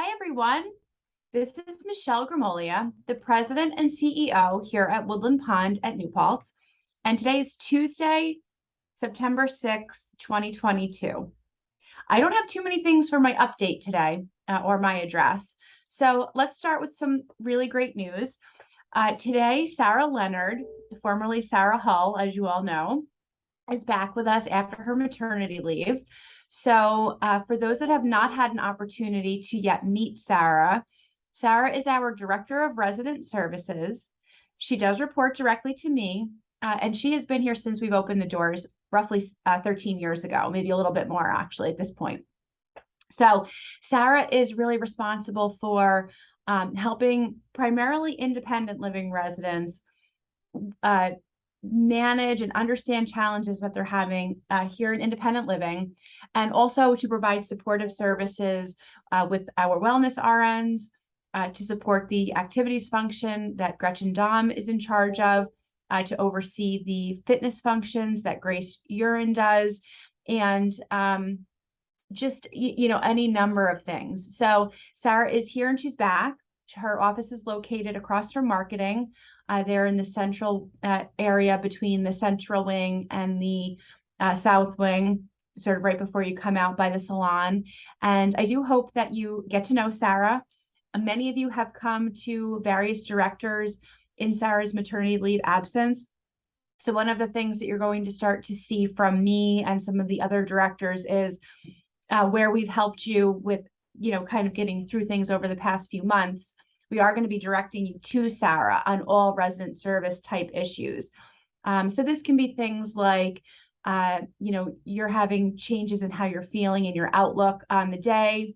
Hi, everyone. This is Michelle Grimolia, the President and CEO here at Woodland Pond at New Paltz. And today is Tuesday, September 6th, 2022. I don't have too many things for my update today or my address. So let's start with some really great news. Today, Sarah Leonard, formerly Sarah Hull, as you all know, is back with us after her maternity leave. So, for those that have not had an opportunity to yet meet Sarah, Sarah is our Director of Resident Services. She does report directly to me, and she has been here since we've opened the doors roughly 13 years ago, maybe a little bit more actually at this point. So, Sarah is really responsible for helping primarily independent living residents uh, manage and understand challenges that they're having here in independent living, and also to provide supportive services with our wellness RNs, to support the activities function that Gretchen Dahm is in charge of, to oversee the fitness functions that Grace Urin does, and just, any number of things. So Sarah is here and she's back. Her office is located across from marketing. They're in the central area between the central wing and the south wing, sort of right before you come out by the salon. And I do hope that you get to know Sarah. Many of you have come to various directors in Sarah's maternity leave absence. So one of the things that you're going to start to see from me and some of the other directors is where we've helped you with, kind of getting through things over the past few months. We are going to be directing you to Sarah on all resident service type issues. So this can be things like, you're having changes in how you're feeling and your outlook on the day,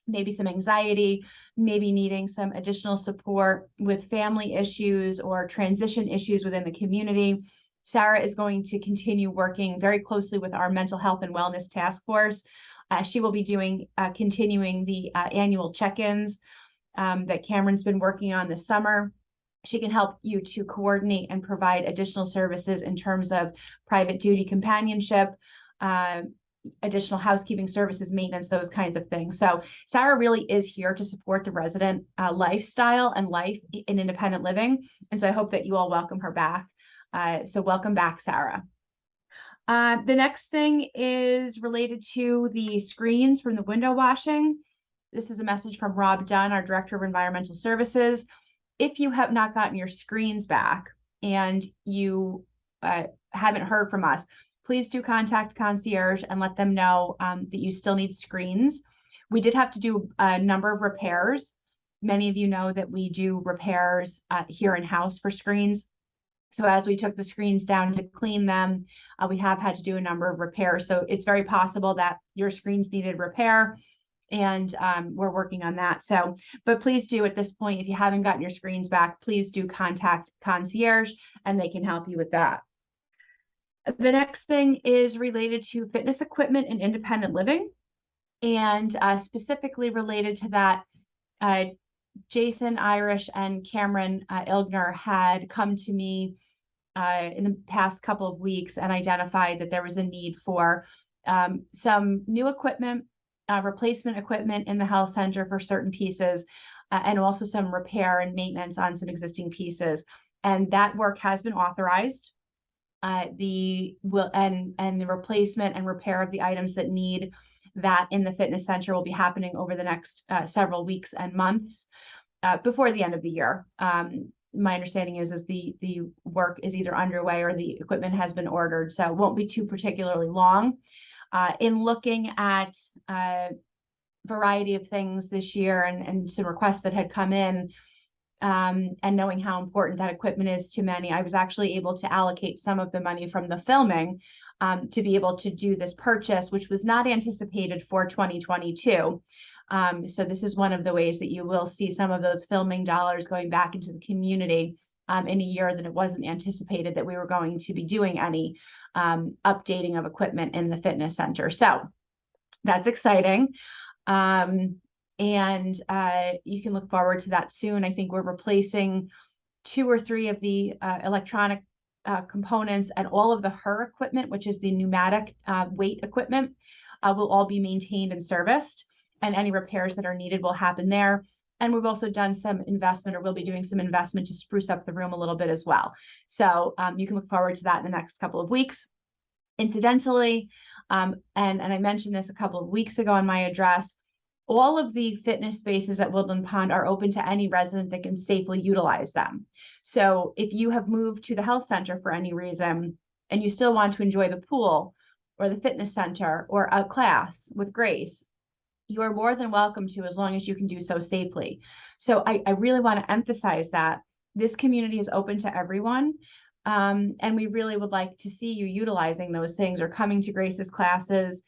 maybe some anxiety, maybe needing some additional support with family issues or transition issues within the community. Sarah is going to continue working very closely with our mental health and wellness task force. She will be doing continuing the annual check-ins that Cameron's been working on this summer. She can help you to coordinate and provide additional services in terms of private duty companionship, additional housekeeping services, maintenance, those kinds of things. So Sarah really is here to support the resident lifestyle and life in independent living. And so I hope that you all welcome her back. So welcome back, Sarah. The next thing is related to the screens from the window washing. This is a message from Rob Dunn, our Director of Environmental Services. If you have not gotten your screens back and you haven't heard from us, please do contact concierge and let them know that you still need screens. We did have to do a number of repairs. Many of you know that we do repairs here in-house for screens. So as we took the screens down to clean them, we have had to do a number of repairs. So it's very possible that your screens needed repair, and we're working on that. So, but please do at this point, if you haven't gotten your screens back, please do contact concierge and they can help you with that. The next thing is related to fitness equipment and independent living, and specifically related to that, Jason Irish and Cameron Ilgner had come to me in the past couple of weeks and identified that there was a need for some new equipment, replacement equipment in the health center for certain pieces, and also some repair and maintenance on some existing pieces. And that work has been authorized. The replacement and repair of the items that need that in the fitness center will be happening over the next several weeks and months before the end of the year. My understanding is the work is either underway or the equipment has been ordered, so it won't be too particularly long. In looking at a variety of things this year and some requests that had come in, and knowing how important that equipment is to many, I was actually able to allocate some of the money from the filming to be able to do this purchase, which was not anticipated for 2022. So this is one of the ways that you will see some of those filming dollars going back into the community in a year that it wasn't anticipated that we were going to be doing any updating of equipment in the fitness center. So that's exciting. And you can look forward to that soon. I think we're replacing 2 or 3 of the electronic components, and all of the HER equipment, which is the pneumatic weight equipment, will all be maintained and serviced. and any repairs that are needed will happen there. And we've also done some investment, or we'll be doing some investment to spruce up the room a little bit as well. So you can look forward to that in the next couple of weeks. Incidentally, and I mentioned this a couple of weeks ago on my address, all of the fitness spaces at Woodland Pond are open to any resident that can safely utilize them. So if you have moved to the health center for any reason and you still want to enjoy the pool or the fitness center or a class with Grace, you are more than welcome to, as long as you can do so safely. So I really want to emphasize that this community is open to everyone. And we really would like to see you utilizing those things or coming to Grace's classes.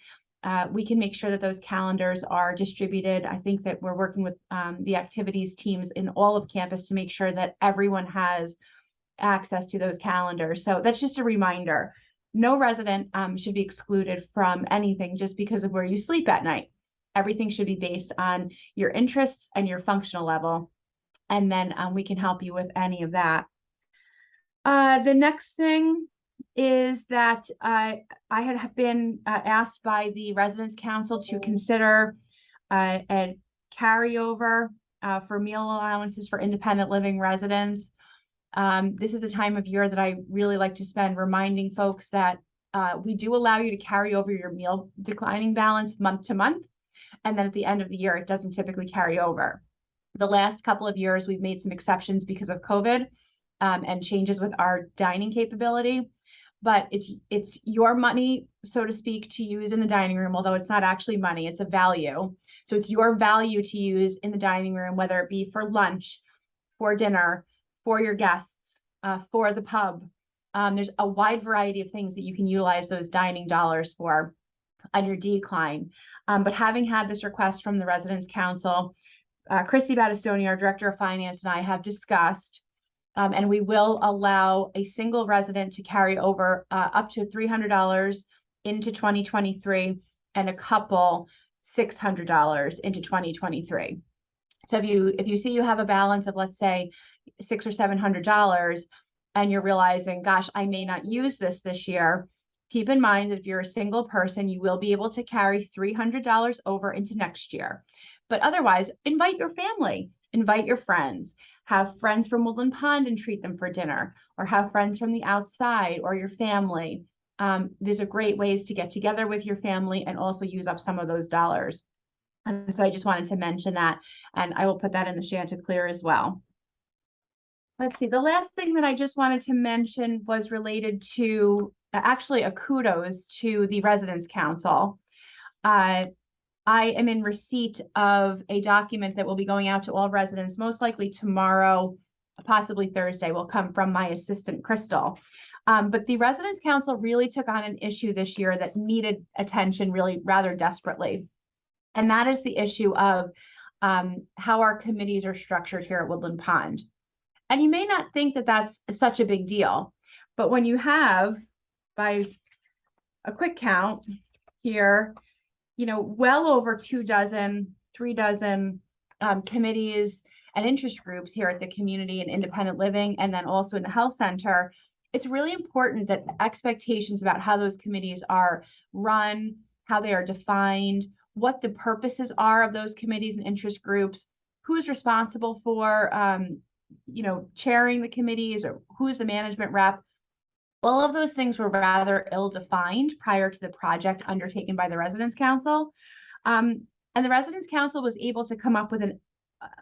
We can make sure that those calendars are distributed. I think that we're working with the activities teams in all of campus to make sure that everyone has access to those calendars. So that's just a reminder. No resident should be excluded from anything just because of where you sleep at night. Everything should be based on your interests and your functional level. And then we can help you with any of that. The next thing is that I had been asked by the Residents Council to consider a carryover for meal allowances for independent living residents. This is a time of year that I really like to spend reminding folks that we do allow you to carry over your meal declining balance month to month. And then at the end of the year, it doesn't typically carry over. The last couple of years, we've made some exceptions because of COVID and changes with our dining capability. But it's your money, so to speak, to use in the dining room, although it's not actually money, it's a value. So it's your value to use in the dining room, whether it be for lunch, for dinner, for your guests, for the pub. There's a wide variety of things that you can utilize those dining dollars for on your decline. But having had this request from the Residents Council, Christy Battistoni, our Director of Finance, and I have discussed, and we will allow a single resident to carry over up to $300 into 2023 and a couple $600 into 2023. So if you see you have a balance of, let's say, $600 or $700, and you're realizing, gosh, I may not use this year, keep in mind that if you're a single person, you will be able to carry $300 over into next year. But otherwise, invite your family, invite your friends, have friends from Woodland Pond and treat them for dinner, or have friends from the outside or your family. These are great ways to get together with your family and also use up some of those dollars. So I just wanted to mention that, and I will put that in the Chanticleer as well. Let's see, the last thing that I just wanted to mention was related to actually a kudos to the Residents Council. I am in receipt of a document that will be going out to all residents, most likely tomorrow, possibly Thursday, will come from my assistant, Crystal. But the Residents Council really took on an issue this year that needed attention really rather desperately. And that is the issue of how our committees are structured here at Woodland Pond. And you may not think that that's such a big deal, but when you have, by a quick count here, well over 3 dozen committees and interest groups here at the community and independent living, and then also in the health center, it's really important that expectations about how those committees are run, how they are defined, what the purposes are of those committees and interest groups, who's responsible for chairing the committees, or who's the management rep. All of those things were rather ill-defined prior to the project undertaken by the Residents Council. And the Residents Council was able to come up with a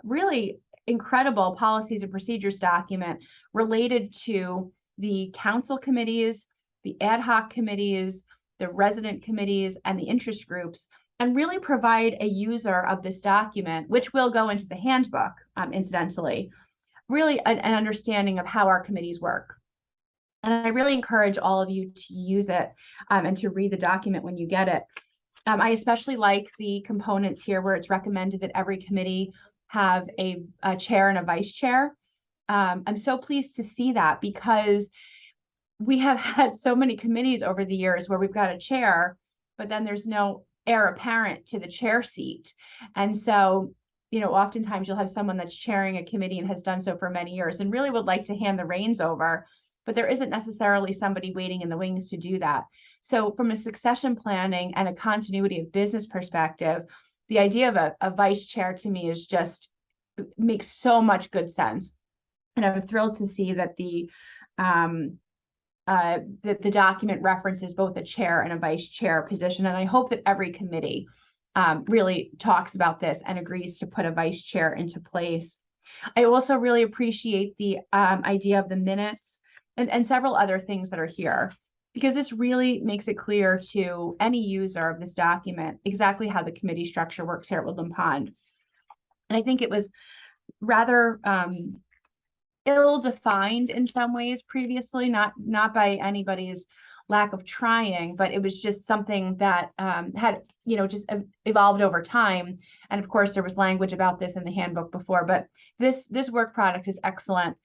really incredible policies and procedures document related to the council committees, the ad hoc committees, the resident committees, and the interest groups, and really provide a user of this document, which will go into the handbook, incidentally, really an understanding of how our committees work. And I really encourage all of you to use it and to read the document when you get it. I especially like the components here where it's recommended that every committee have a chair and a vice chair. I'm so pleased to see that, because we have had so many committees over the years where we've got a chair, but then there's no heir apparent to the chair seat. And so, oftentimes you'll have someone that's chairing a committee and has done so for many years and really would like to hand the reins over, but there isn't necessarily somebody waiting in the wings to do that. So from a succession planning and a continuity of business perspective, the idea of a vice chair to me is just makes so much good sense. And I'm thrilled to see that the document references both a chair and a vice chair position. And I hope that every committee really talks about this and agrees to put a vice chair into place. I also really appreciate the idea of the minutes and several other things that are here, because this really makes it clear to any user of this document exactly how the committee structure works here at Woodland Pond. And I think it was rather ill-defined in some ways previously, not by anybody's lack of trying, but it was just something that had, just evolved over time. And of course, there was language about this in the handbook before, but this work product is excellent.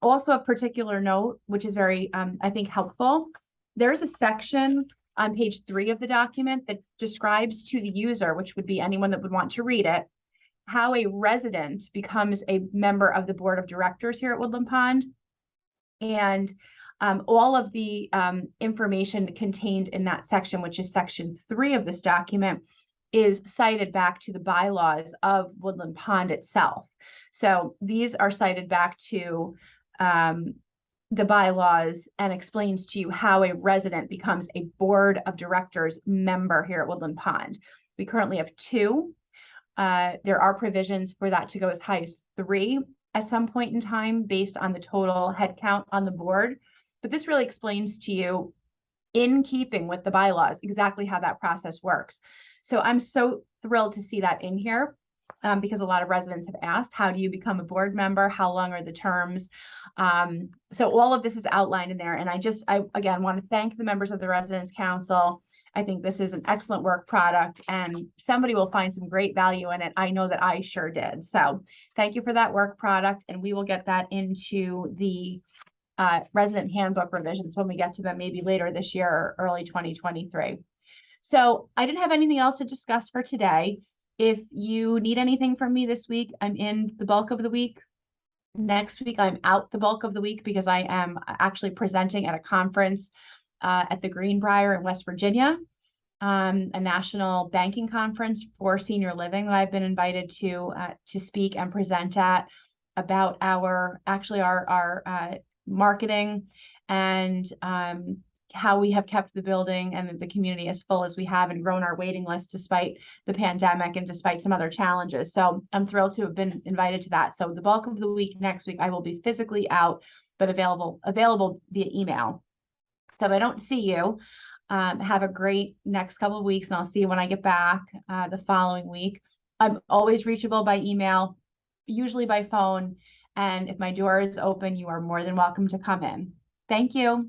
Also, a particular note, which is very, I think, helpful. There's a section on page 3 of the document that describes to the user, which would be anyone that would want to read it, how a resident becomes a member of the board of directors here at Woodland Pond. And all of the information contained in that section, which is section 3 of this document, is cited back to the bylaws of Woodland Pond itself. So these are cited back to the bylaws and explains to you how a resident becomes a board of directors member here at Woodland Pond. We currently have 2. There are provisions for that to go as high as 3 at some point in time based on the total headcount on the board. But this really explains to you, in keeping with the bylaws, exactly how that process works. So I'm so thrilled to see that in here because a lot of residents have asked, how do you become a board member? How long are the terms? So all of this is outlined in there. And I again, want to thank the members of the Residents Council. I think this is an excellent work product and somebody will find some great value in it. I know that I sure did. So thank you for that work product. And we will get that into the resident handbook revisions when we get to them, maybe later this year or early 2023. So I didn't have anything else to discuss for today. If you need anything from me this week, I'm in the bulk of the week. Next week, I'm out the bulk of the week because I am actually presenting at a conference at the Greenbrier in West Virginia, a national banking conference for senior living that I've been invited to speak and present at, about our marketing and how we have kept the building and the community as full as we have and grown our waiting list despite the pandemic and despite some other challenges. So I'm thrilled to have been invited to that. So the bulk of the week next week, I will be physically out, but available via email. So if I don't see you, have a great next couple of weeks, and I'll see you when I get back the following week. I'm always reachable by email, usually by phone. And if my door is open, you are more than welcome to come in. Thank you.